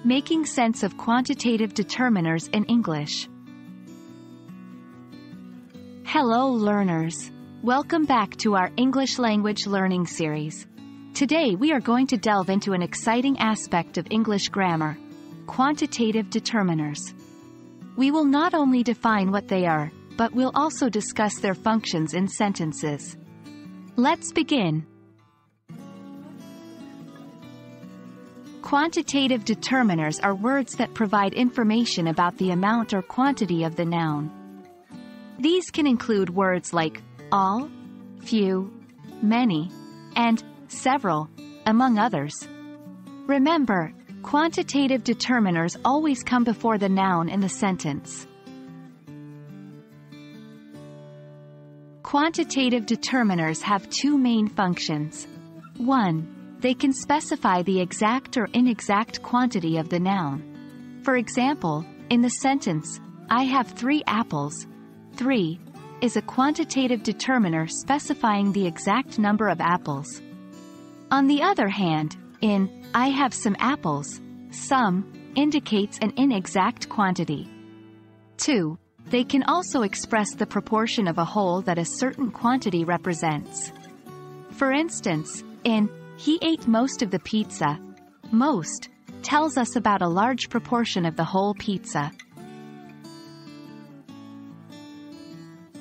Making sense of quantitative determiners in English. Hello learners! Welcome back to our English language learning series. Today we are going to delve into an exciting aspect of English grammar: quantitative determiners. We will not only define what they are, but we'll also discuss their functions in sentences. Let's begin. Quantitative determiners are words that provide information about the amount or quantity of the noun. These can include words like all, few, many, and several, among others. Remember, quantitative determiners always come before the noun in the sentence. Quantitative determiners have two main functions. 1. They can specify the exact or inexact quantity of the noun. For example, in the sentence, I have 3 apples, 3 is a quantitative determiner specifying the exact number of apples. On the other hand, in I have some apples, some indicates an inexact quantity. 2. They can also express the proportion of a whole that a certain quantity represents. For instance, in he ate most of the pizza, most tells us about a large proportion of the whole pizza.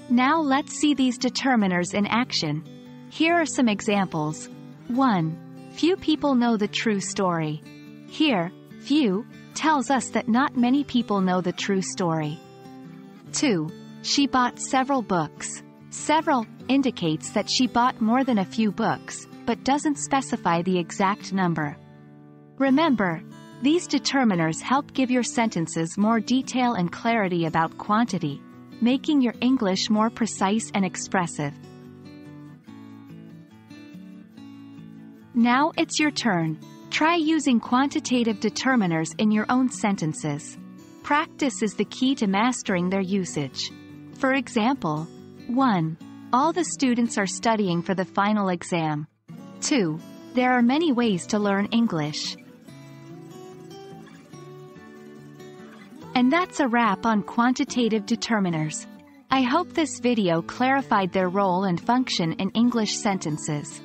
Now let's see these determiners in action. Here are some examples. 1. Few people know the true story. Here, few tells us that not many people know the true story. 2. She bought several books. Several indicates that she bought more than a few books, but doesn't specify the exact number. Remember, these determiners help give your sentences more detail and clarity about quantity, making your English more precise and expressive. Now it's your turn. Try using quantitative determiners in your own sentences. Practice is the key to mastering their usage. For example, 1. All the students are studying for the final exam. 2. There are many ways to learn English. And that's a wrap on quantitative determiners. I hope this video clarified their role and function in English sentences.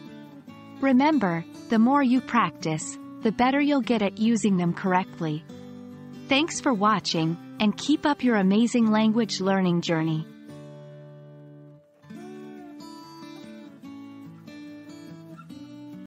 Remember, the more you practice, the better you'll get at using them correctly. Thanks for watching, and keep up your amazing language learning journey.